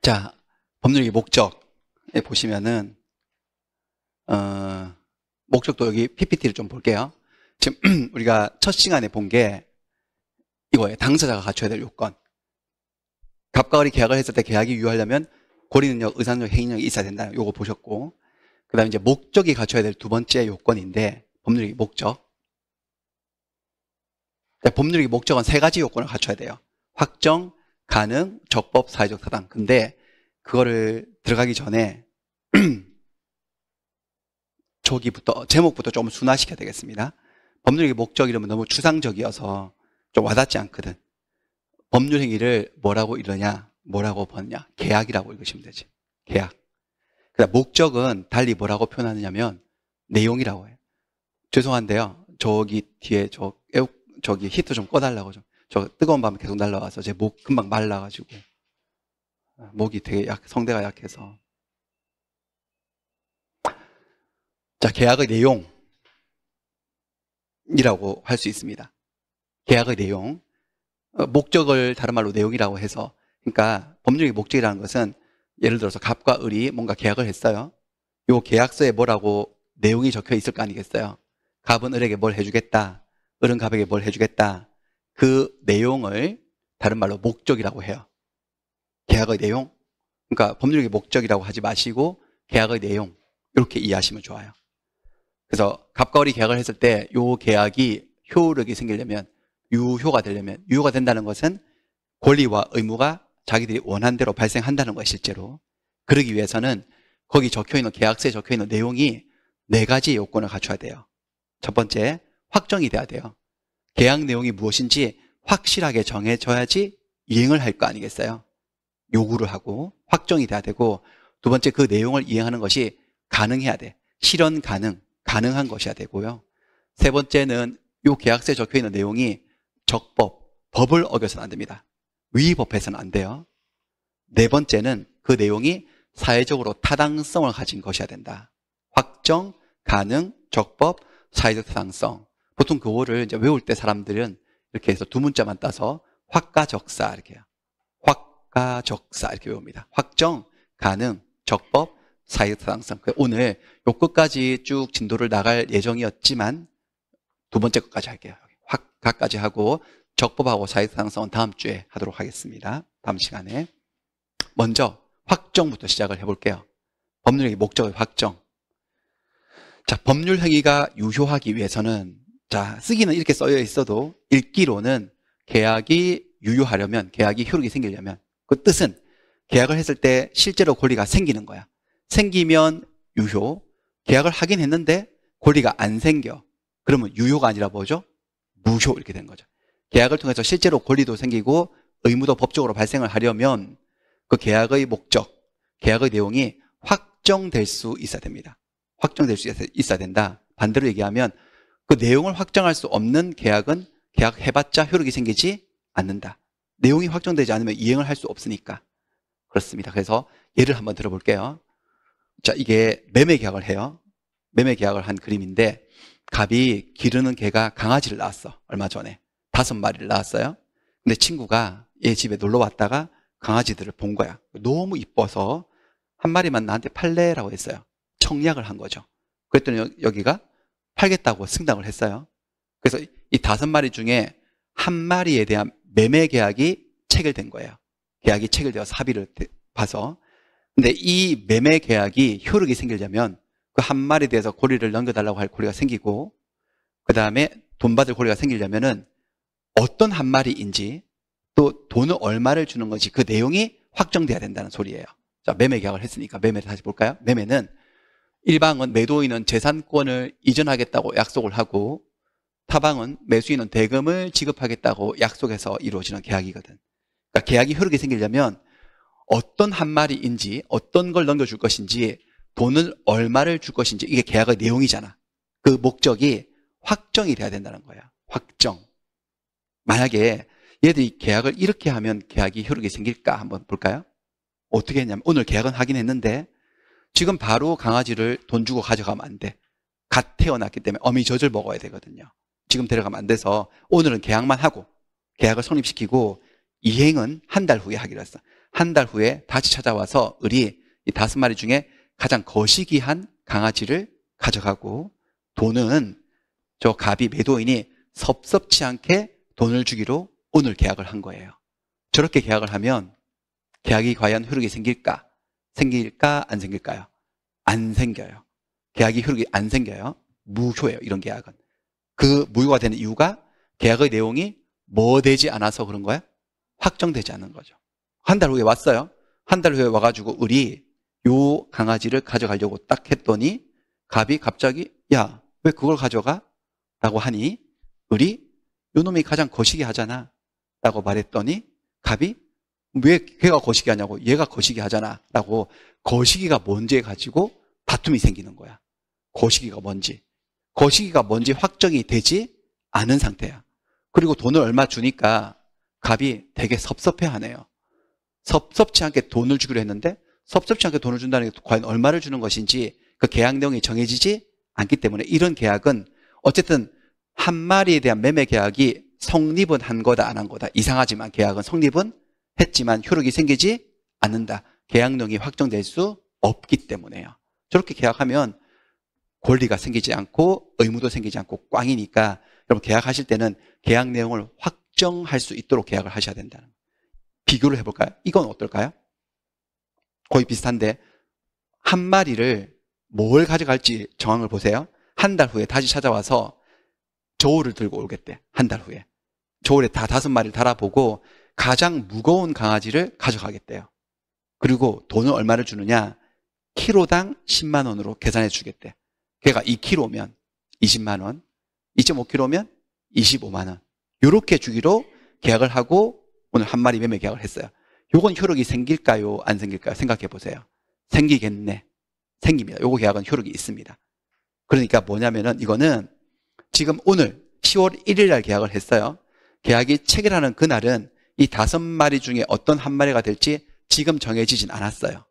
자, 법률의 목적에 보시면은 목적도 여기 PPT를 좀 볼게요. 지금 우리가 첫 시간에 본 게 이거예요. 당사자가 갖춰야 될 요건. 갑과 을이 계약을 했을 때 계약이 유효하려면 권리능력, 의사능력, 행위능력이 있어야 된다. 요거 보셨고, 그 다음에 이제 목적이 갖춰야 될 두 번째 요건인데 법률의 목적. 법률의 목적은 세 가지 요건을 갖춰야 돼요. 확정, 가능, 적법, 사회적 타당. 근데 그거를 들어가기 전에 제목부터 좀 순화시켜야 되겠습니다. 법률의 목적 이러면 너무 추상적이어서 좀 와닿지 않거든. 법률 행위를 뭐라고 이러냐, 뭐라고 벗냐, 계약이라고 읽으시면 되지. 계약. 그다음 목적은 달리 뭐라고 표현하느냐면 내용이라고 해요. 죄송한데요. 저기 뒤에 저기 히터 좀 꺼달라고 좀. 저 뜨거운 밤에 계속 날라와서 제 목 금방 말라가지고 목이 되게 성대가 약해서. 자, 계약의 내용이라고 할 수 있습니다. 계약의 내용. 목적을 다른 말로 내용이라고 해서, 그러니까 법률의 목적이라는 것은 예를 들어서 갑과 을이 뭔가 계약을 했어요. 요 계약서에 뭐라고 내용이 적혀 있을 거 아니겠어요. 갑은 을에게 뭘 해주겠다, 을은 갑에게 뭘 해주겠다. 그 내용을 다른 말로 목적이라고 해요. 계약의 내용. 그러니까 법률의 목적이라고 하지 마시고 계약의 내용, 이렇게 이해하시면 좋아요. 그래서 갑과 을이 계약을 했을 때 요 계약이 효력이 생기려면, 유효가 되려면, 유효가 된다는 것은 권리와 의무가 자기들이 원한 대로 발생한다는 거예요. 실제로. 그러기 위해서는 거기 적혀있는, 계약서에 적혀있는 내용이 네 가지 요건을 갖춰야 돼요. 첫 번째, 확정이 돼야 돼요. 계약 내용이 무엇인지 확실하게 정해져야지 이행을 할 거 아니겠어요. 요구를 하고 확정이 돼야 되고, 두 번째, 그 내용을 이행하는 것이 가능해야 돼. 실현 가능한 것이어야 되고요. 세 번째는 요 계약서에 적혀있는 내용이 적법, 법을 어겨서는 안 됩니다. 위법해서는 안 돼요. 네 번째는 그 내용이 사회적으로 타당성을 가진 것이어야 된다. 확정, 가능, 적법, 사회적 타당성. 보통 그거를 이제 외울 때 사람들은 이렇게 해서 두 문자만 따서 확가적사 이렇게 해요. 확가적사 이렇게 외웁니다. 확정, 가능, 적법, 사회적 타당성. 오늘 요 끝까지 쭉 진도를 나갈 예정이었지만 두 번째 것까지 할게요. 확가까지 하고 적법하고 사회적 타당성은 다음 주에 하도록 하겠습니다. 다음 시간에. 먼저 확정부터 시작을 해볼게요. 법률행위 목적의 확정. 자, 법률 행위가 유효하기 위해서는, 자, 쓰기는 이렇게 써여 있어도 읽기로는 계약이 유효하려면, 계약이 효력이 생기려면, 그 뜻은 계약을 했을 때 실제로 권리가 생기는 거야. 생기면 유효. 계약을 하긴 했는데 권리가 안 생겨. 그러면 유효가 아니라 뭐죠? 무효. 이렇게 되는 거죠. 계약을 통해서 실제로 권리도 생기고 의무도 법적으로 발생을 하려면 그 계약의 목적, 계약의 내용이 확정될 수 있어야 됩니다. 확정될 수 있어야 된다. 반대로 얘기하면 그 내용을 확정할 수 없는 계약은 계약해봤자 효력이 생기지 않는다. 내용이 확정되지 않으면 이행을 할 수 없으니까. 그렇습니다. 그래서 예를 한번 들어볼게요. 자, 이게 매매 계약을 해요. 매매 계약을 한 그림인데, 갑이 기르는 개가 강아지를 낳았어. 얼마 전에 5마리를 낳았어요. 근데 친구가 얘 집에 놀러 왔다가 강아지들을 본 거야. 너무 이뻐서 한 마리만 나한테 팔래라고 했어요. 청약을 한 거죠. 그랬더니 여기가 팔겠다고 승낙을 했어요. 그래서 이 5마리 중에 한 마리에 대한 매매 계약이 체결된 거예요. 계약이 체결되어서 합의를 봐서. 근데 이 매매 계약이 효력이 생기려면 그 한 마리에 대해서 권리를 넘겨달라고 할 권리가 생기고, 그 다음에 돈 받을 권리가 생기려면은 어떤 한 마리인지, 또 돈을 얼마를 주는 건지 그 내용이 확정돼야 된다는 소리예요. 자, 매매 계약을 했으니까 매매를 다시 볼까요? 매매는 일방은 매도인은 재산권을 이전하겠다고 약속을 하고, 타방은 매수인은 대금을 지급하겠다고 약속해서 이루어지는 계약이거든. 그러니까 계약이 효력이 생기려면 어떤 한 마리인지, 어떤 걸 넘겨줄 것인지, 돈을 얼마를 줄 것인지, 이게 계약의 내용이잖아. 그 목적이 확정이 돼야 된다는 거야. 확정. 만약에 얘들이 계약을 이렇게 하면 계약이 효력이 생길까 한번 볼까요? 어떻게 했냐면, 오늘 계약은 하긴 했는데 지금 바로 강아지를 돈 주고 가져가면 안 돼. 갓 태어났기 때문에 어미젖을 먹어야 되거든요. 지금 데려가면 안 돼서 오늘은 계약만 하고, 계약을 성립시키고 이행은 한 달 후에 하기로 했어. 한 달 후에 다시 찾아와서 을이 이 5마리 중에 가장 거시기한 강아지를 가져가고 돈은 저 갑이 매도인이 섭섭치 않게 돈을 주기로 오늘 계약을 한 거예요. 저렇게 계약을 하면 계약이 과연 효력이 생길까? 생길까? 안 생길까요? 안 생겨요. 계약이 효력이 안 생겨요. 무효예요. 이런 계약은. 그 무효가 되는 이유가 계약의 내용이 뭐 되지 않아서 그런 거야? 확정되지 않은 거죠. 한 달 후에 왔어요. 한 달 후에 와가지고 을이 요 강아지를 가져가려고 딱 했더니 갑이 갑자기 야, 왜 그걸 가져가? 라고 하니 을이 요 놈이 가장 거시기 하잖아 라고 말했더니 갑이 왜 걔가 거시기 하냐고 얘가 거시기 하잖아 라고 거시기가 뭔지에 가지고 다툼이 생기는 거야. 거시기가 뭔지 확정이 되지 않은 상태야. 그리고 돈을 얼마 주니까 갑이 되게 섭섭해하네요. 섭섭치 않게 돈을 주기로 했는데 섭섭치 않게 돈을 준다는 게 과연 얼마를 주는 것인지 그 계약 내용이 정해지지 않기 때문에 이런 계약은 어쨌든 한 마리에 대한 매매 계약이 성립은 한 거다 안 한 거다. 이상하지만 계약은 성립은 했지만 효력이 생기지 않는다. 계약 내용이 확정될 수 없기 때문에요. 저렇게 계약하면 권리가 생기지 않고 의무도 생기지 않고 꽝이니까 여러분 계약하실 때는 계약 내용을 확정할 수 있도록 계약을 하셔야 된다는 거예요. 비교를 해볼까요? 이건 어떨까요? 거의 비슷한데 한 마리를 뭘 가져갈지 정황을 보세요. 한 달 후에 다시 찾아와서 저울을 들고 오겠대. 한 달 후에. 저울에 다 5마리를 달아보고 가장 무거운 강아지를 가져가겠대요. 그리고 돈을 얼마를 주느냐? 키로당 10만 원으로 계산해 주겠대. 걔가 2kg면 20만 원, 2.5kg면 25만 원. 이렇게 주기로 계약을 하고 오늘 한 마리 매매 계약을 했어요. 요건 효력이 생길까요? 안 생길까요? 생각해 보세요. 생기겠네. 생깁니다. 요거 계약은 효력이 있습니다. 그러니까 뭐냐면은 이거는 지금 오늘 10월 1일 날 계약을 했어요. 계약이 체결하는 그날은 이 5마리 중에 어떤 한 마리가 될지 지금 정해지진 않았어요.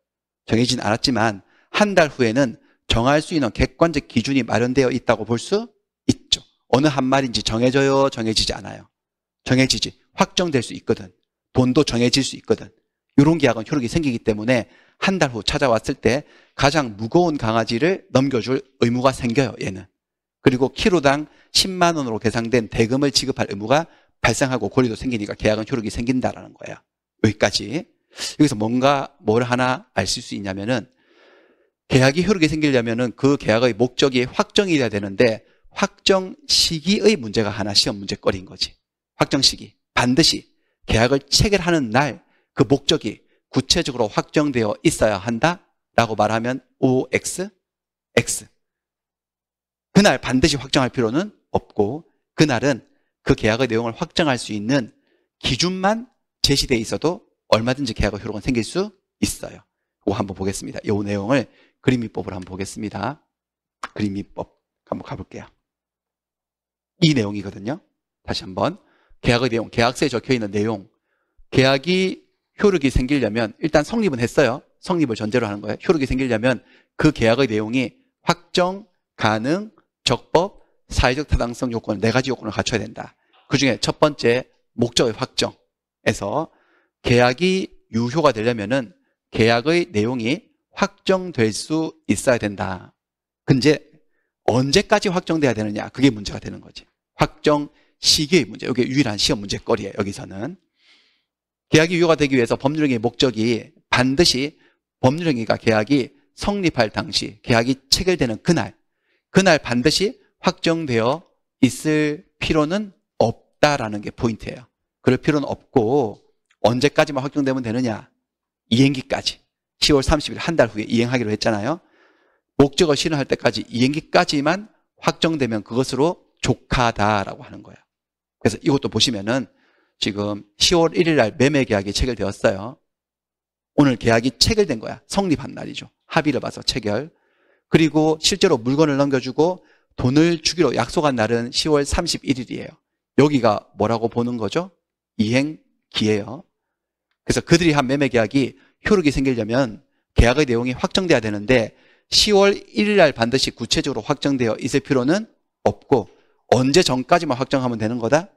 정해지진 않았지만 한 달 후에는 정할 수 있는 객관적 기준이 마련되어 있다고 볼 수 있죠. 어느 한 마리인지 정해져요? 정해지지 않아요? 정해지지. 확정될 수 있거든. 돈도 정해질 수 있거든. 이런 계약은 효력이 생기기 때문에 한 달 후 찾아왔을 때 가장 무거운 강아지를 넘겨줄 의무가 생겨요. 얘는. 그리고 키로당 10만 원으로 계산된 대금을 지급할 의무가 발생하고 권리도 생기니까 계약은 효력이 생긴다라는 거예요. 여기까지. 여기서 뭘 하나 아실 수 있냐면은 계약이 효력이 생기려면은 그 계약의 목적이 확정이 돼야 되는데 확정 시기의 문제가 하나 시험 문제거리인 거지. 확정 시기. 반드시 계약을 체결하는 날 그 목적이 구체적으로 확정되어 있어야 한다라고 말하면 OX, X. 그날 반드시 확정할 필요는 없고 그날은 그 계약의 내용을 확정할 수 있는 기준만 제시되어 있어도 얼마든지 계약의 효력은 생길 수 있어요. 이거 한번 보겠습니다. 이 내용을 그림미법으로 한번 보겠습니다. 그림미법 한번 가볼게요. 이 내용이거든요. 다시 한번 계약의 내용, 계약서에 적혀있는 내용. 계약이 효력이 생기려면 일단 성립은 했어요. 성립을 전제로 하는 거예요. 효력이 생기려면 그 계약의 내용이 확정, 가능, 적법, 사회적 타당성 요건 4가지 요건을 갖춰야 된다. 그중에 첫 번째 목적의 확정에서 계약이 유효가 되려면은 계약의 내용이 확정될 수 있어야 된다. 근데 언제까지 확정돼야 되느냐? 그게 문제가 되는 거지. 확정 시기의 문제. 이게 유일한 시험 문제거리예요. 여기서는. 계약이 유효가 되기 위해서 법률행위의 목적이 반드시 법률행위가 계약이 성립할 당시 계약이 체결되는 그날 반드시 확정되어 있을 필요는 없다라는 게 포인트예요. 그럴 필요는 없고 언제까지만 확정되면 되느냐? 이행기까지. 10월 30일 한 달 후에 이행하기로 했잖아요. 목적을 실현할 때까지 이행기까지만 확정되면 그것으로 족하다라고 하는 거예요. 그래서 이것도 보시면은 지금 10월 1일 날 매매 계약이 체결되었어요. 오늘 계약이 체결된 거야. 성립한 날이죠. 합의를 봐서 체결. 그리고 실제로 물건을 넘겨주고 돈을 주기로 약속한 날은 10월 31일이에요. 여기가 뭐라고 보는 거죠? 이행기예요. 그래서 그들이 한 매매 계약이 효력이 생기려면 계약의 내용이 확정돼야 되는데 10월 1일 날 반드시 구체적으로 확정되어 있을 필요는 없고 언제 전까지만 확정하면 되는 거다?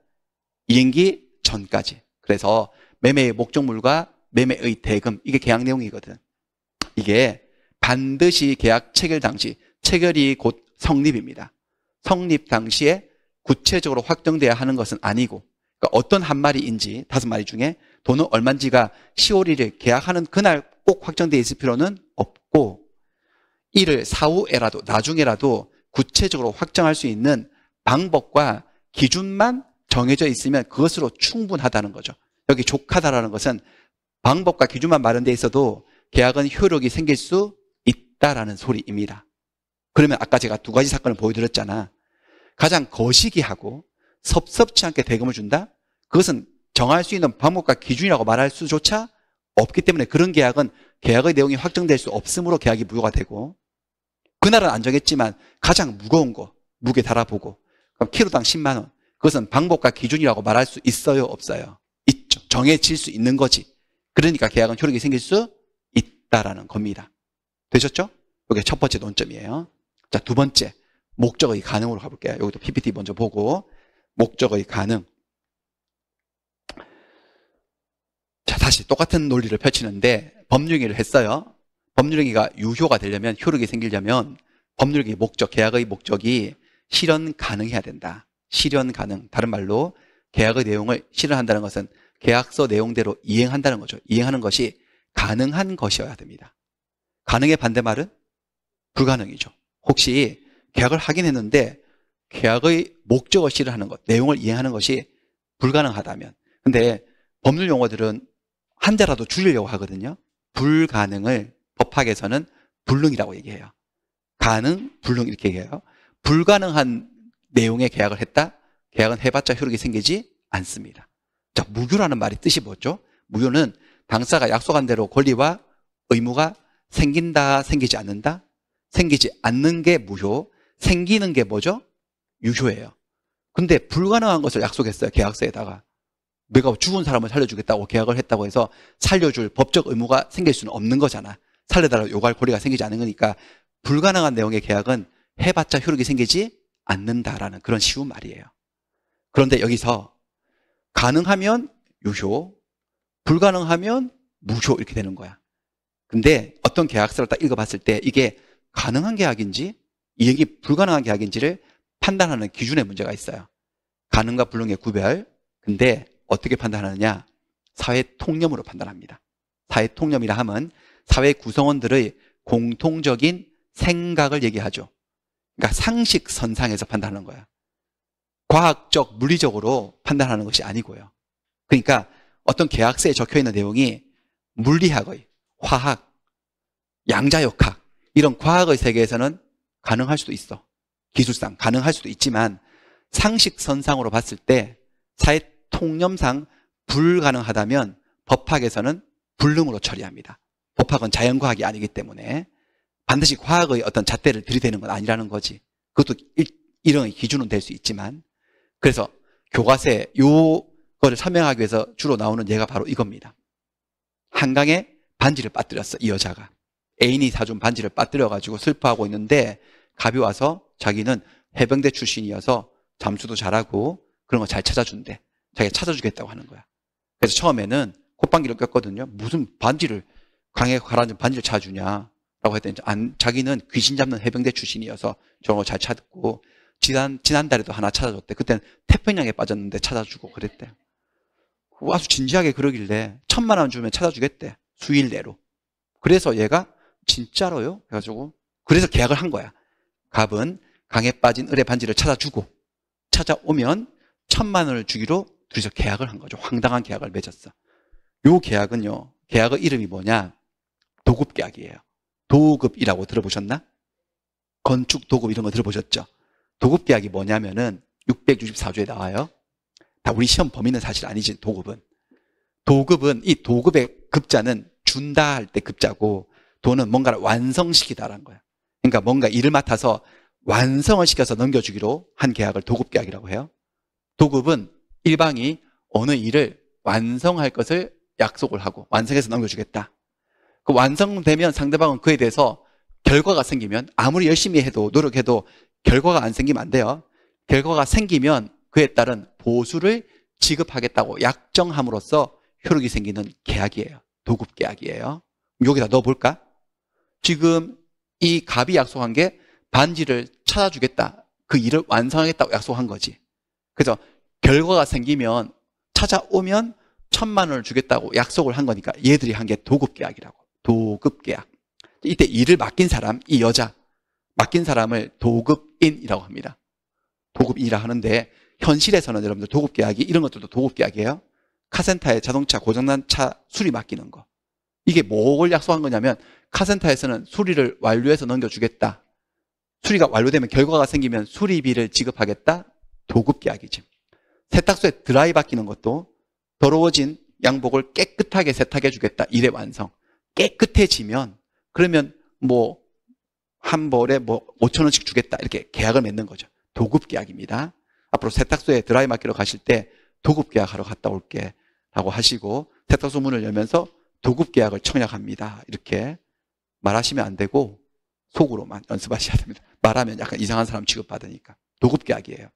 이행기 전까지. 그래서 매매의 목적물과 매매의 대금, 이게 계약 내용이거든. 이게 반드시 계약 체결 당시, 체결이 곧 성립입니다. 성립 당시에 구체적으로 확정돼야 하는 것은 아니고, 그러니까 어떤 한 마리인지 5마리 중에 돈은 얼마인지가 10월 1일 계약하는 그날 꼭 확정되어 있을 필요는 없고, 이를 사후에라도 나중에라도 구체적으로 확정할 수 있는 방법과 기준만 정해져 있으면 그것으로 충분하다는 거죠. 여기 족하다라는 것은 방법과 기준만 마련되어 있어도 계약은 효력이 생길 수 있다라는 소리입니다. 그러면 아까 제가 2가지 사건을 보여드렸잖아. 가장 거시기하고 섭섭치 않게 대금을 준다? 그것은 정할 수 있는 방법과 기준이라고 말할 수조차 없기 때문에 그런 계약은 계약의 내용이 확정될 수 없으므로 계약이 무효가 되고, 그날은 안 정했지만 가장 무거운 거 무게 달아보고 그럼 키로당 10만 원, 그것은 방법과 기준이라고 말할 수 있어요, 없어요? 있죠. 정해질 수 있는 거지. 그러니까 계약은 효력이 생길 수 있다라는 겁니다. 되셨죠? 이게 첫 번째 논점이에요. 자, 2번째, 목적의 가능으로 가볼게요. 여기도 PPT 먼저 보고, 목적의 가능. 자, 다시 똑같은 논리를 펼치는데 법률행위를 했어요. 법률행위가 유효가 되려면, 효력이 생기려면 법률행위 목적, 계약의 목적이 실현 가능해야 된다. 실현 가능. 다른 말로 계약의 내용을 실현한다는 것은 계약서 내용대로 이행한다는 거죠. 이행하는 것이 가능한 것이어야 됩니다. 가능의 반대말은 불가능이죠. 혹시 계약을 하긴 했는데 계약의 목적을 실현하는 것, 내용을 이행하는 것이 불가능하다면, 근데 법률 용어들은 한 자라도 줄이려고 하거든요. 불가능을 법학에서는 불능이라고 얘기해요. 가능, 불능 이렇게 얘기해요. 불가능한 내용의 계약을 했다? 계약은 해봤자 효력이 생기지 않습니다. 자, 무효라는 말이 뜻이 뭐죠? 무효는 당사가 약속한 대로 권리와 의무가 생긴다, 생기지 않는다? 생기지 않는 게 무효, 생기는 게 뭐죠? 유효예요. 근데 불가능한 것을 약속했어요, 계약서에다가. 내가 죽은 사람을 살려주겠다고 계약을 했다고 해서 살려줄 법적 의무가 생길 수는 없는 거잖아. 살려달라고 요구할 권리가 생기지 않는 거니까 불가능한 내용의 계약은 해봤자 효력이 생기지 않는다라는 그런 쉬운 말이에요. 그런데 여기서 가능하면 유효, 불가능하면 무효 이렇게 되는 거야. 근데 어떤 계약서를 딱 읽어봤을 때 이게 가능한 계약인지 이행이 불가능한 계약인지를 판단하는 기준에 문제가 있어요. 가능과 불능의 구별. 근데 어떻게 판단하느냐? 사회 통념으로 판단합니다. 사회 통념이라 하면 사회 구성원들의 공통적인 생각을 얘기하죠. 그러니까 상식 선상에서 판단하는 거야. 과학적, 물리적으로 판단하는 것이 아니고요. 그러니까 어떤 계약서에 적혀있는 내용이 물리학의, 화학, 양자역학 이런 과학의 세계에서는 가능할 수도 있어. 기술상 가능할 수도 있지만 상식 선상으로 봤을 때 사회 통념상 불가능하다면 법학에서는 불능으로 처리합니다. 법학은 자연과학이 아니기 때문에 반드시 과학의 어떤 잣대를 들이대는 건 아니라는 거지. 그것도 일종의 기준은 될 수 있지만, 그래서 교과서에 요거를 설명하기 위해서 주로 나오는 예가 바로 이겁니다. 한강에 반지를 빠뜨렸어, 이 여자가. 애인이 사준 반지를 빠뜨려가지고 슬퍼하고 있는데 갑이 와서 자기는 해병대 출신이어서 잠수도 잘하고 그런 거 잘 찾아준대. 자기가 찾아주겠다고 하는 거야. 그래서 처음에는 콧방귀를 꼈거든요. 무슨 반지를, 강에 가라앉은 반지를 찾아주냐 라고 했더니 자기는 귀신 잡는 해병대 출신이어서 저런 거 잘 찾고 지난달에도 하나 찾아줬대. 그때는 태평양에 빠졌는데 찾아주고 그랬대. 아주 진지하게 그러길래 1,000만 원 주면 찾아주겠대. 수일 내로. 그래서 얘가 진짜로요? 해가지고 그래서 계약을 한 거야. 갑은 강에 빠진 을의 반지를 찾아주고 찾아오면 1,000만 원을 주기로 둘이서 계약을 한 거죠. 황당한 계약을 맺었어. 요 계약은요, 계약의 이름이 뭐냐? 도급계약이에요. 도급이라고 들어보셨나? 건축 도급 이런 거 들어보셨죠? 도급계약이 뭐냐면은 664조에 나와요. 다 우리 시험 범위는 사실 아니지, 도급은. 도급은, 이 도급의 급자는 준다 할 때 급자고, 도는 뭔가를 완성시키다라는 거야. 그러니까 뭔가 일을 맡아서 완성을 시켜서 넘겨주기로 한 계약을 도급계약이라고 해요. 도급은 일방이 어느 일을 완성할 것을 약속을 하고 완성해서 넘겨주겠다. 그 완성되면 상대방은 그에 대해서 결과가 생기면 아무리 열심히 해도 노력해도 결과가 안 생기면 안 돼요. 결과가 생기면 그에 따른 보수를 지급하겠다고 약정함으로써 효력이 생기는 계약이에요. 도급 계약이에요. 여기다 넣어볼까? 지금 이 갑이 약속한 게 반지를 찾아주겠다. 그 일을 완성하겠다고 약속한 거지. 그래서 결과가 생기면 찾아오면 1,000만 원을 주겠다고 약속을 한 거니까 얘들이 한 게 도급 계약이라고. 도급 계약. 이때 일을 맡긴 사람, 이 여자 맡긴 사람을 도급인이라고 합니다. 도급인이라 하는데 현실에서는 여러분들 도급 계약이 이런 것들도 도급 계약이에요. 카센터에 자동차 고장난 차 수리 맡기는 거. 이게 뭘 약속한 거냐면 카센터에서는 수리를 완료해서 넘겨주겠다. 수리가 완료되면 결과가 생기면 수리비를 지급하겠다. 도급 계약이지. 세탁소에 드라이 바뀌는 것도 더러워진 양복을 깨끗하게 세탁해 주겠다. 일의 완성. 깨끗해지면 그러면 뭐 한 벌에 뭐 5,000원씩 주겠다. 이렇게 계약을 맺는 거죠. 도급 계약입니다. 앞으로 세탁소에 드라이 맡기러 가실 때 도급 계약하러 갔다 올게 라고 하시고 세탁소 문을 열면서 도급 계약을 청약합니다. 이렇게 말하시면 안 되고 속으로만 연습하셔야 됩니다. 말하면 약간 이상한 사람 취급받으니까. 도급 계약이에요.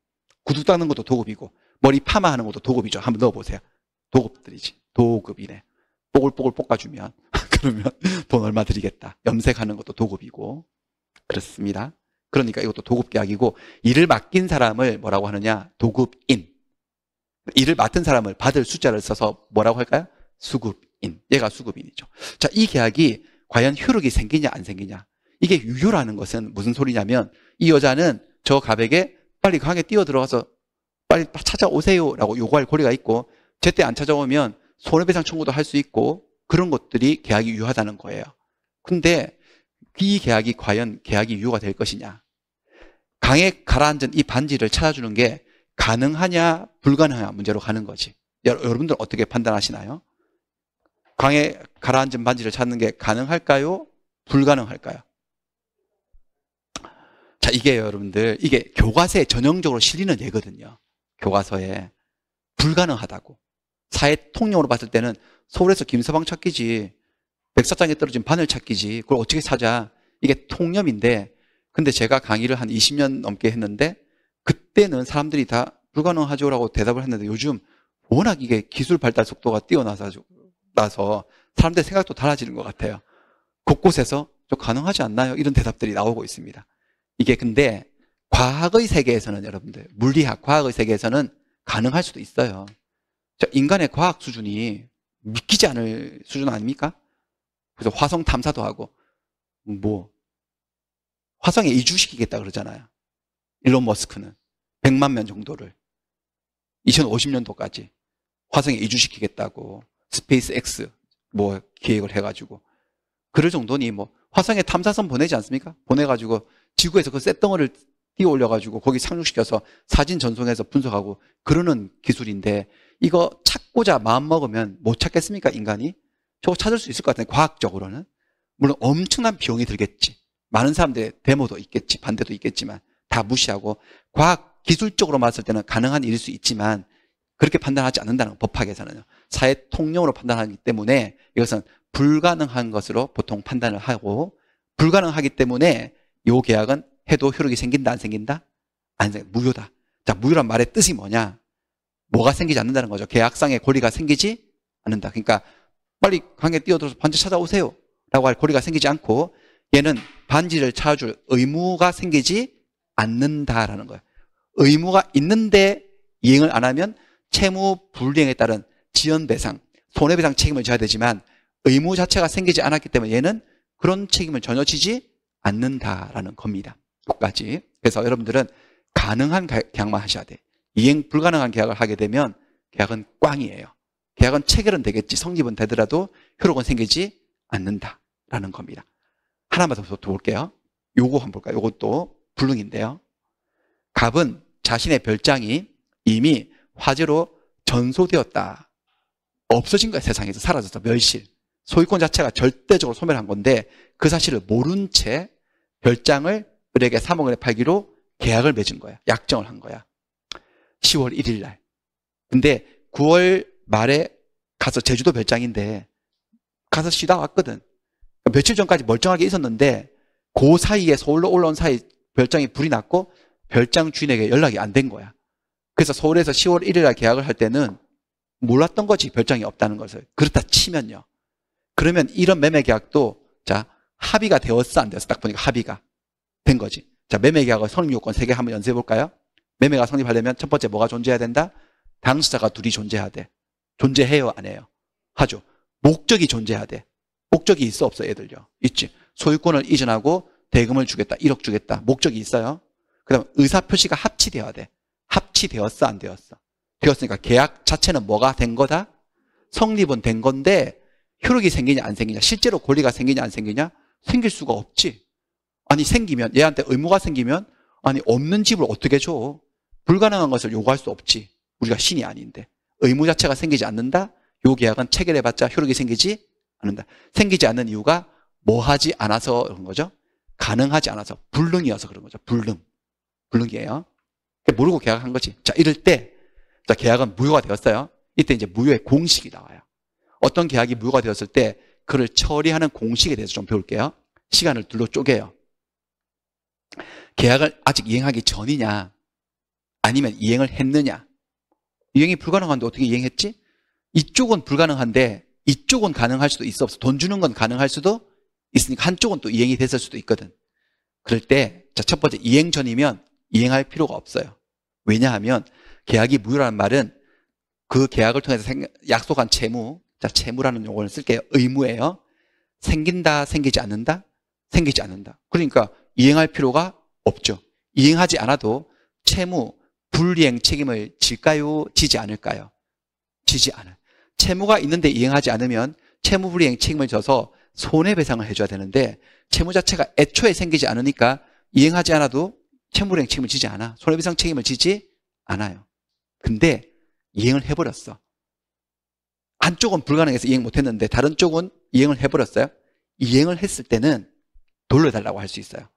구두 닦는 것도 도급이고 머리 파마하는 것도 도급이죠. 한번 넣어보세요. 도급들이지. 도급이네. 뽀글뽀글 볶아주면 그러면 돈 얼마 드리겠다. 염색하는 것도 도급이고 그렇습니다. 그러니까 이것도 도급 계약이고 일을 맡긴 사람을 뭐라고 하느냐? 도급인. 일을 맡은 사람을 받을 숫자를 써서 뭐라고 할까요? 수급인. 얘가 수급인이죠. 자, 이 계약이 과연 효력이 생기냐 안 생기냐? 이게 유효라는 것은 무슨 소리냐면 이 여자는 저 갑에게 빨리 강에 뛰어들어가서 빨리 찾아오세요 라고 요구할 권리가 있고 제때 안 찾아오면 손해배상 청구도 할 수 있고 그런 것들이 계약이 유효하다는 거예요. 근데 이 계약이 과연 계약이 유효가 될 것이냐? 강에 가라앉은 이 반지를 찾아주는 게 가능하냐 불가능하냐 문제로 가는 거지. 여러분들 어떻게 판단하시나요? 강에 가라앉은 반지를 찾는 게 가능할까요? 불가능할까요? 자, 이게 여러분들 이게 교과서에 전형적으로 실리는 예거든요. 교과서에 불가능하다고. 사회 통념으로 봤을 때는 서울에서 김서방 찾기지 백사장에 떨어진 바늘 찾기지 그걸 어떻게 찾아. 이게 통념인데 근데 제가 강의를 한 20년 넘게 했는데 그때는 사람들이 다 불가능하죠라고 대답을 했는데 요즘 워낙 이게 기술 발달 속도가 뛰어나서 사람들의 생각도 달라지는 것 같아요. 곳곳에서 저 가능하지 않나요? 이런 대답들이 나오고 있습니다. 이게 근데 과학의 세계에서는 여러분들 물리학, 과학의 세계에서는 가능할 수도 있어요. 인간의 과학 수준이 믿기지 않을 수준 아닙니까? 그래서 화성 탐사도 하고 뭐 화성에 이주시키겠다 그러잖아요. 일론 머스크는 100만 명 정도를 2050년도까지 화성에 이주시키겠다고 스페이스 X 뭐 기획을 해가지고 그럴 정도니 뭐 화성에 탐사선 보내지 않습니까? 보내가지고 지구에서 그 쇳덩어리를 띄워 올려가지고 거기 상륙시켜서 사진 전송해서 분석하고 그러는 기술인데 이거 찾고자 마음먹으면 못 찾겠습니까 인간이? 저거 찾을 수 있을 것 같은데 과학적으로는 물론 엄청난 비용이 들겠지. 많은 사람들의 데모도 있겠지 반대도 있겠지만 다 무시하고 과학 기술적으로 봤을 때는 가능한 일일 수 있지만 그렇게 판단하지 않는다는 법학에서는요. 사회 통념으로 판단하기 때문에 이것은 불가능한 것으로 보통 판단을 하고 불가능하기 때문에 이 계약은 해도 효력이 생긴다 안 생긴다? 안 생긴다. 무효다. 자, 무효란 말의 뜻이 뭐냐? 뭐가 생기지 않는다는 거죠. 계약상의 권리가 생기지 않는다. 그러니까 빨리 강에 뛰어들어서 반지 찾아오세요 라고 할 권리가 생기지 않고 얘는 반지를 찾아줄 의무가 생기지 않는다라는 거예요. 의무가 있는데 이행을 안 하면 채무 불이행에 따른 지연배상, 손해배상 책임을 져야 되지만 의무 자체가 생기지 않았기 때문에 얘는 그런 책임을 전혀 지지 않는다라는 겁니다. 끝까지. 그래서 여러분들은 가능한 계약만 하셔야 돼. 이행 불가능한 계약을 하게 되면 계약은 꽝이에요. 계약은 체결은 되겠지 성립은 되더라도 효력은 생기지 않는다라는 겁니다. 하나만 더 볼게요. 요거 한번 볼까요? 요것도 불능인데요. 갑은 자신의 별장이 이미 화재로 전소되었다. 없어진 거야. 세상에서 사라졌어. 멸실. 소유권 자체가 절대적으로 소멸한 건데 그 사실을 모른 채 별장을 을에게 3억 원에 팔기로 계약을 맺은 거야. 약정을 한 거야. 10월 1일 날. 근데 9월 말에 가서 제주도 별장인데 가서 쉬다 왔거든. 며칠 전까지 멀쩡하게 있었는데 그 사이에 서울로 올라온 사이 별장에 불이 났고 별장 주인에게 연락이 안 된 거야. 그래서 서울에서 10월 1일 날 계약을 할 때는 몰랐던 거지. 별장이 없다는 것을. 그렇다 치면요. 그러면 이런 매매 계약도 자, 합의가 되었어, 안 되었어? 딱 보니까 합의가 된 거지. 자, 매매 계약의 성립 요건 3개 한번 연습해 볼까요? 매매가 성립하려면 첫 번째 뭐가 존재해야 된다? 당사자가 둘이 존재해야 돼. 존재해요, 안 해요? 하죠. 목적이 존재해야 돼. 목적이 있어, 없어, 애들요? 있지. 소유권을 이전하고 대금을 주겠다, 1억 주겠다. 목적이 있어요. 그 다음 의사표시가 합치되어야 돼. 합치되었어, 안 되었어? 되었으니까 계약 자체는 뭐가 된 거다? 성립은 된 건데 효력이 생기냐 안 생기냐, 실제로 권리가 생기냐 안 생기냐? 생길 수가 없지. 아니 생기면, 얘한테 의무가 생기면 아니 없는 집을 어떻게 줘? 불가능한 것을 요구할 수 없지. 우리가 신이 아닌데. 의무 자체가 생기지 않는다? 요 계약은 체결해봤자 효력이 생기지 않는다. 생기지 않는 이유가 뭐 하지 않아서 그런 거죠? 가능하지 않아서, 불능이어서 그런 거죠. 불능이에요. 모르고 계약한 거지. 자, 이럴 때 자, 계약은 무효가 되었어요. 이때 이제 무효의 공식이 나와요. 어떤 계약이 무효가 되었을 때 그를 처리하는 공식에 대해서 좀 배울게요. 시간을 둘로 쪼개요. 계약을 아직 이행하기 전이냐, 아니면 이행을 했느냐. 이행이 불가능한데 어떻게 이행했지? 이쪽은 불가능한데 이쪽은 가능할 수도 있어, 없어. 돈 주는 건 가능할 수도 있으니까 한쪽은 또 이행이 됐을 수도 있거든. 그럴 때 자, 첫 번째 이행 전이면 이행할 필요가 없어요. 왜냐하면 계약이 무효라는 말은 그 계약을 통해서 약속한 채무, 자, 채무라는 용어를 쓸게요. 의무예요. 생긴다, 생기지 않는다? 생기지 않는다. 그러니까 이행할 필요가 없죠. 이행하지 않아도 채무 불이행 책임을 질까요? 지지 않을까요? 지지 않아요. 채무가 있는데 이행하지 않으면 채무 불이행 책임을 져서 손해배상을 해줘야 되는데 채무 자체가 애초에 생기지 않으니까 이행하지 않아도 채무 불이행 책임을 지지 않아. 손해배상 책임을 지지 않아요. 근데 이행을 해버렸어. 한쪽은 불가능해서 이행 못했는데 다른 쪽은 이행을 해버렸어요. 이행을 했을 때는 돌려달라고 할 수 있어요.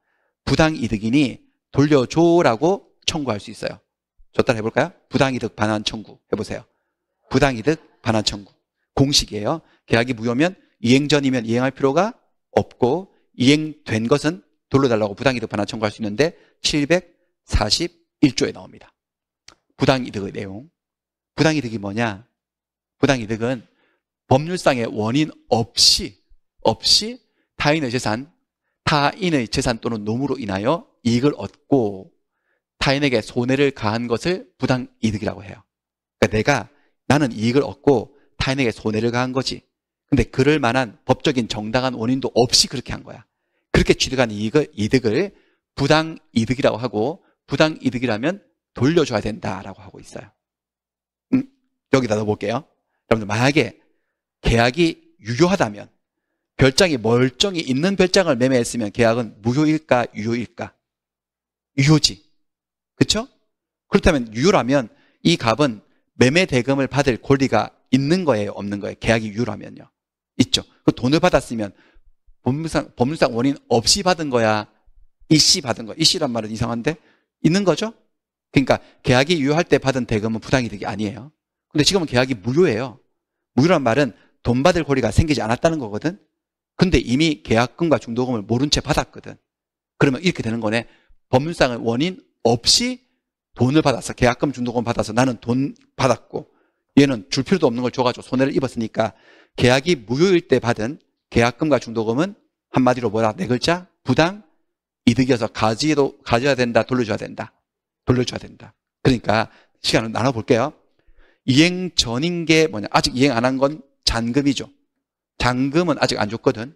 부당이득이니 돌려줘라고 청구할 수 있어요. 저 따라 해볼까요? 부당이득 반환 청구 해보세요. 부당이득 반환 청구. 공식이에요. 계약이 무효면 이행 전이면 이행할 필요가 없고 이행된 것은 돌려달라고 부당이득 반환 청구할 수 있는데 741조에 나옵니다. 부당이득의 내용. 부당이득이 뭐냐? 부당이득은 법률상의 원인 없이 타인의 재산 또는 노무로 인하여 이익을 얻고 타인에게 손해를 가한 것을 부당이득이라고 해요. 그러니까 나는 이익을 얻고 타인에게 손해를 가한 거지. 근데 그럴 만한 법적인 정당한 원인도 없이 그렇게 한 거야. 그렇게 취득한 이득을 부당이득이라고 하고, 부당이득이라면 돌려줘야 된다라고 하고 있어요. 여기다 넣어볼게요. 여러분들 만약에 계약이 유효하다면, 별장이 멀쩡히 있는 별장을 매매했으면 계약은 무효일까 유효일까? 유효지. 그렇죠? 그렇다면 유효라면 이 갑은 매매 대금을 받을 권리가 있는 거예요, 없는 거예요? 계약이 유효라면요. 있죠. 그 돈을 받았으면 법률상 원인 없이 받은 거야, 이씨 받은 거야? 이씨란 말은 이상한데 있는 거죠? 그러니까 계약이 유효할 때 받은 대금은 부당이득이 아니에요. 근데 지금은 계약이 무효예요. 무효란 말은 돈 받을 권리가 생기지 않았다는 거거든. 근데 이미 계약금과 중도금을 모른 채 받았거든. 그러면 이렇게 되는 거네. 법률상의 원인 없이 돈을 받았어. 계약금, 중도금 받아서 나는 돈 받았고 얘는 줄 필요도 없는 걸 줘가지고 손해를 입었으니까 계약이 무효일 때 받은 계약금과 중도금은 한마디로 뭐라? 네 글자? 부당이득이어서 가져야 된다, 돌려줘야 된다. 돌려줘야 된다. 그러니까 시간을 나눠볼게요. 이행 전인 게 뭐냐? 아직 이행 안 한 건 잔금이죠. 잔금은 아직 안 줬거든.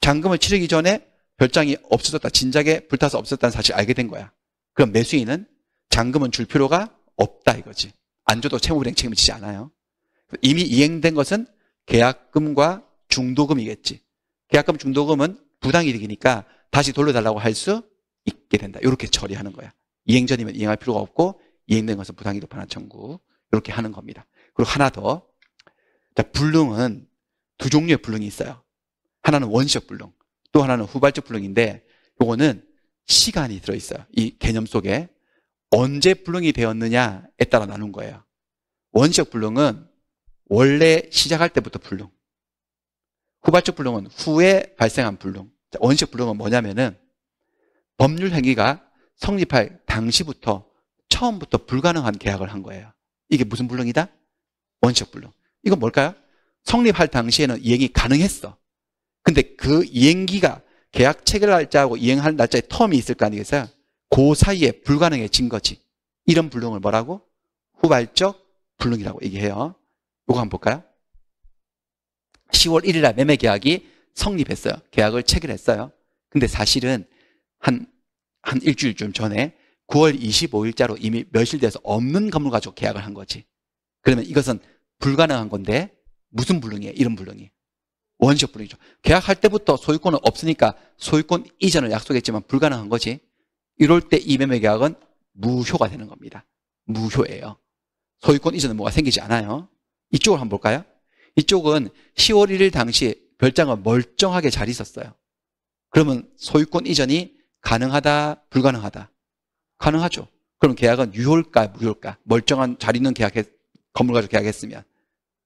잔금을 치르기 전에 별장이 없어졌다, 진작에 불타서 없어졌다는 사실 알게 된 거야. 그럼 매수인은 잔금은 줄 필요가 없다 이거지. 안 줘도 채무불이행 책임을 지지 않아요. 이미 이행된 것은 계약금과 중도금이겠지. 계약금, 중도금은 부당이득이니까 다시 돌려달라고 할 수 있게 된다. 이렇게 처리하는 거야. 이행 전이면 이행할 필요가 없고 이행된 것은 부당이득 반환 청구. 이렇게 하는 겁니다. 그리고 하나 더. 자, 불능은 두 종류의 불능이 있어요. 하나는 원시적 불능, 또 하나는 후발적 불능인데 요거는 시간이 들어있어요. 이 개념 속에. 언제 불능이 되었느냐에 따라 나눈 거예요. 원시적 불능은 원래 시작할 때부터 불능. 후발적 불능은 후에 발생한 불능. 자, 원시적 불능은 뭐냐면은 법률 행위가 성립할 당시부터 처음부터 불가능한 계약을 한 거예요. 이게 무슨 불능이다? 원시적 불능. 이건 뭘까요? 성립할 당시에는 이행이 가능했어. 근데 그 이행기가 계약 체결 날짜하고 이행할 날짜의 텀이 있을 거 아니겠어요? 그 사이에 불가능해진 거지. 이런 불능을 뭐라고? 후발적 불능이라고 얘기해요. 이거 한번 볼까요? 10월 1일 날 매매 계약이 성립했어요. 계약을 체결했어요. 근데 사실은 한 일주일 좀 전에 9월 25일자로 이미 멸실돼서 없는 건물 가지고 계약을 한 거지. 그러면 이것은 불가능한 건데 무슨 불능이에요? 이런 불능이. 원시적 불능이죠. 계약할 때부터 소유권은 없으니까 소유권 이전을 약속했지만 불가능한 거지. 이럴 때 이 매매 계약은 무효가 되는 겁니다. 무효예요. 소유권 이전은 뭐가 생기지 않아요. 이쪽을 한번 볼까요? 이쪽은 10월 1일 당시 별장은 멀쩡하게 잘 있었어요. 그러면 소유권 이전이 가능하다, 불가능하다? 가능하죠. 그럼 계약은 유효일까, 무효일까? 멀쩡한 잘 있는 건물 가지고 계약했으면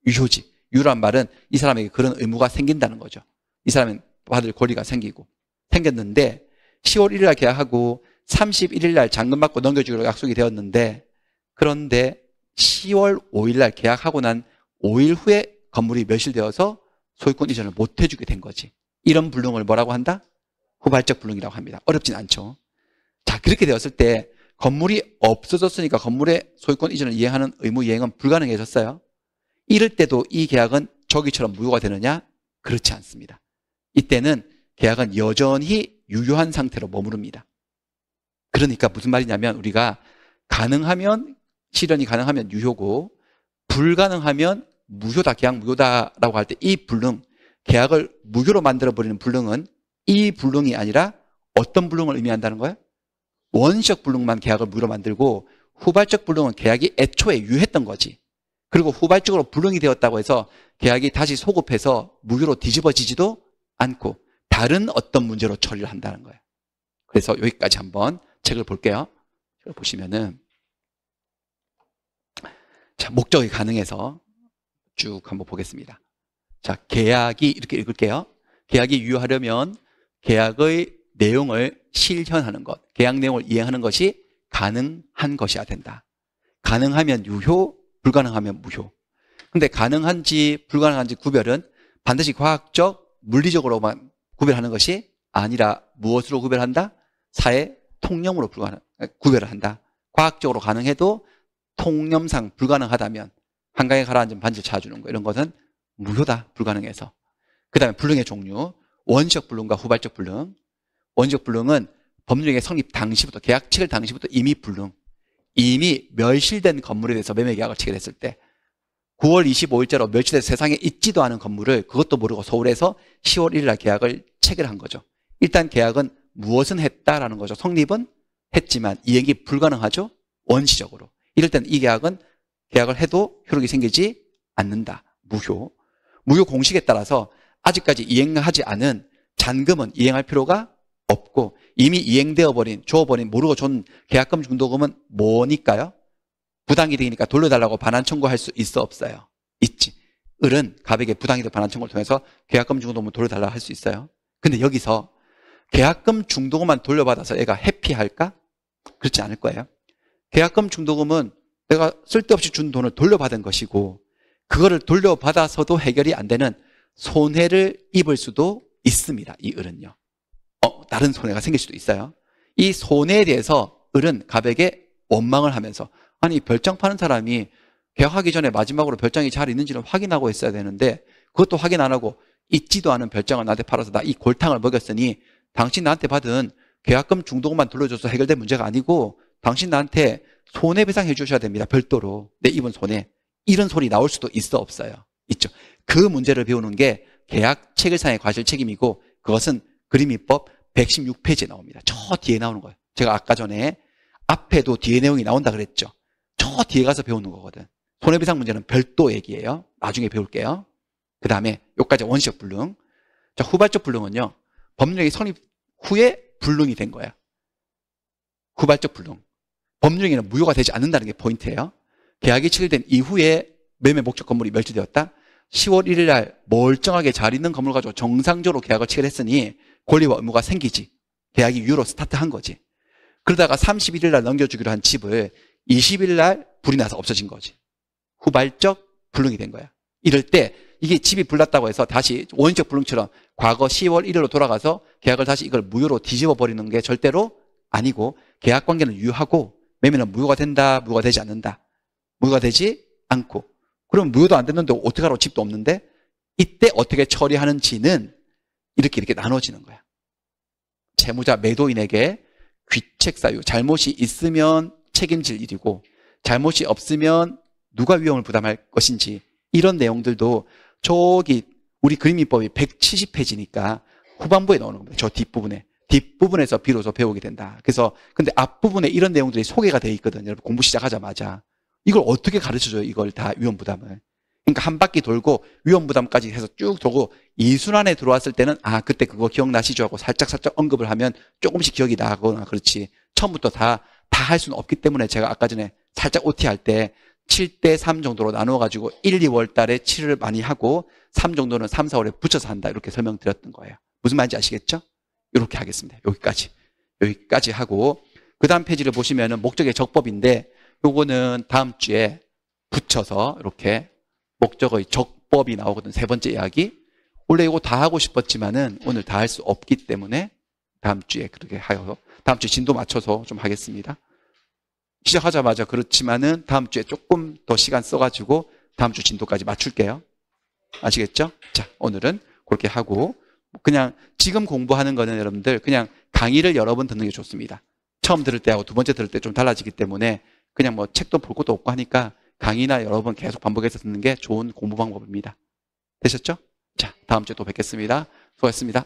유효지. 유효란 말은 이 사람에게 그런 의무가 생긴다는 거죠. 이 사람은 받을 권리가 생겼는데 10월 1일 날 계약하고 31일 날 잔금 받고 넘겨주기로 약속이 되었는데 그런데 10월 5일 날 계약하고 난 5일 후에 건물이 멸실되어서 소유권 이전을 못 해주게 된 거지. 이런 불능을 뭐라고 한다? 후발적 불능이라고 합니다. 어렵진 않죠. 자, 그렇게 되었을 때 건물이 없어졌으니까 건물의 소유권 이전을 이행하는 의무 이행은 불가능해졌어요. 이럴 때도 이 계약은 저기처럼 무효가 되느냐? 그렇지 않습니다. 이때는 계약은 여전히 유효한 상태로 머무릅니다. 그러니까 무슨 말이냐면 우리가 가능하면 실현이 가능하면 유효고 불가능하면 무효다, 계약 무효다라고 할 때 이 불능, 계약을 무효로 만들어버리는 불능은 이 불능이 아니라 어떤 불능을 의미한다는 거예요? 원시적 불능만 계약을 무효로 만들고 후발적 불능은 계약이 애초에 유효했던 거지. 그리고 후발적으로 불능이 되었다고 해서 계약이 다시 소급해서 무효로 뒤집어지지도 않고 다른 어떤 문제로 처리를 한다는 거예요. 그래서 여기까지 한번 책을 볼게요. 책을 보시면은 자, 목적이 가능해서 쭉 한번 보겠습니다. 자, 계약이 이렇게 읽을게요. 계약이 유효하려면 계약의 내용을 실현하는 것, 계약 내용을 이행하는 것이 가능한 것이어야 된다. 가능하면 유효, 불가능하면 무효. 근데 가능한지 불가능한지 구별은 반드시 과학적, 물리적으로만 구별하는 것이 아니라 무엇으로 구별한다? 사회 통념으로 구별을 한다. 과학적으로 가능해도 통념상 불가능하다면 한강에 가라앉은 반지를 찾아주는 거 이런 것은 무효다, 불가능해서. 그 다음에 불능의 종류, 원시적 불능과 후발적 불능. 원시적 불능은 법률행위 성립 당시부터, 계약 체결 당시부터 이미 불능, 이미 멸실된 건물에 대해서 매매 계약을 체결했을 때 9월 25일자로 멸실돼서 세상에 있지도 않은 건물을 그것도 모르고 서울에서 10월 1일 날 계약을 체결한 거죠. 일단 계약은 무엇은 했다라는 거죠. 성립은 했지만 이행이 불가능하죠. 원시적으로. 이럴 때는 이 계약을 해도 효력이 생기지 않는다. 무효. 무효 공식에 따라서 아직까지 이행하지 않은 잔금은 이행할 필요가 없고 이미 이행되어 버린, 줘버린, 모르고 준 계약금 중도금은 뭐니까요? 부당이득이니까 돌려달라고 반환 청구할 수 있어 없어요? 있지. 을은 갑에게 부당이득 반환 청구를 통해서 계약금 중도금을 돌려달라고 할 수 있어요. 근데 여기서 계약금 중도금만 돌려받아서 얘가 해피할까? 그렇지 않을 거예요. 계약금 중도금은 내가 쓸데없이 준 돈을 돌려받은 것이고 그거를 돌려받아서도 해결이 안 되는 손해를 입을 수도 있습니다. 이 을은요. 다른 손해가 생길 수도 있어요. 이 손해에 대해서 을은 갑에게 원망을 하면서 아니 별장 파는 사람이 계약하기 전에 마지막으로 별장이 잘 있는지를 확인하고 했어야 되는데 그것도 확인 안 하고 있지도 않은 별장을 나한테 팔아서 나 이 골탕을 먹였으니 당신 나한테 받은 계약금 중도금만 돌려줘서 해결된 문제가 아니고 당신 나한테 손해배상해 주셔야 됩니다. 별도로 내 입은 손해. 이런 소리 나올 수도 있어 없어요? 있죠. 그 문제를 배우는 게 계약 체결상의 과실 책임이고 그것은 그림이법 116페이지에 나옵니다. 저 뒤에 나오는 거예요. 제가 아까 전에 앞에도 뒤에 내용이 나온다 그랬죠. 저 뒤에 가서 배우는 거거든. 손해배상 문제는 별도 얘기예요. 나중에 배울게요. 그 다음에 여기까지 원시적 불능. 자, 후발적 불능은요. 법률행위 성립 후에 불능이 된 거예요. 후발적 불능. 법률행위는 무효가 되지 않는다는 게 포인트예요. 계약이 체결된 이후에 매매 목적 건물이 멸실되었다. 10월 1일 날 멀쩡하게 잘 있는 건물 가지고 정상적으로 계약을 체결했으니 권리와 의무가 생기지. 계약이 유효로 스타트한 거지. 그러다가 31일 날 넘겨주기로 한 집을 20일 날 불이 나서 없어진 거지. 후발적 불능이 된 거야. 이럴 때 이게 집이 불났다고 해서 다시 원인적 불능처럼 과거 10월 1일로 돌아가서 계약을 다시 이걸 무효로 뒤집어 버리는 게 절대로 아니고 계약 관계는 유효하고 매매는 무효가 된다, 무효가 되지 않는다. 무효가 되지 않고. 그럼 무효도 안 됐는데 어떻게 하라고 집도 없는데 이때 어떻게 처리하는지는 이렇게 나눠지는 거야. 채무자 매도인에게 귀책 사유, 잘못이 있으면 책임질 일이고 잘못이 없으면 누가 위험을 부담할 것인지 이런 내용들도 저기 우리 그림민법이 170페이지니까 후반부에 나오는 겁니다. 저 뒷부분에서 비로소 배우게 된다. 그래서 근데 앞부분에 이런 내용들이 소개가 돼 있거든요. 여러분 공부 시작하자마자 이걸 어떻게 가르쳐줘요? 이걸 다 위험 부담을. 그러니까 한 바퀴 돌고 위험 부담까지 해서 쭉 돌고 이순환에 들어왔을 때는 아 그때 그거 기억나시죠? 하고 살짝 언급을 하면 조금씩 기억이 나거나 그렇지 처음부터 다 할 수는 없기 때문에 제가 아까 전에 살짝 OT 할 때 7대 3 정도로 나누어가지고 1, 2월 달에 치료를 많이 하고 3 정도는 3, 4월에 붙여서 한다 이렇게 설명드렸던 거예요. 무슨 말인지 아시겠죠? 이렇게 하겠습니다. 여기까지 하고 그 다음 페이지를 보시면은 목적의 적법인데 요거는 다음 주에 붙여서 이렇게 목적의 적법이 나오거든. 세 번째 이야기. 원래 이거 다 하고 싶었지만은 오늘 다 할 수 없기 때문에 다음 주에 그렇게 하여 다음 주에 진도 맞춰서 좀 하겠습니다. 시작하자마자 그렇지만은 다음 주에 조금 더 시간 써가지고 다음 주 진도까지 맞출게요. 아시겠죠? 자, 오늘은 그렇게 하고 그냥 지금 공부하는 거는 여러분들 그냥 강의를 여러 번 듣는 게 좋습니다. 처음 들을 때하고 두 번째 들을 때 좀 달라지기 때문에 그냥 뭐 책도 볼 것도 없고 하니까 강의나 여러 번 계속 반복해서 듣는 게 좋은 공부 방법입니다. 되셨죠? 자, 다음 주에 또 뵙겠습니다. 수고하셨습니다.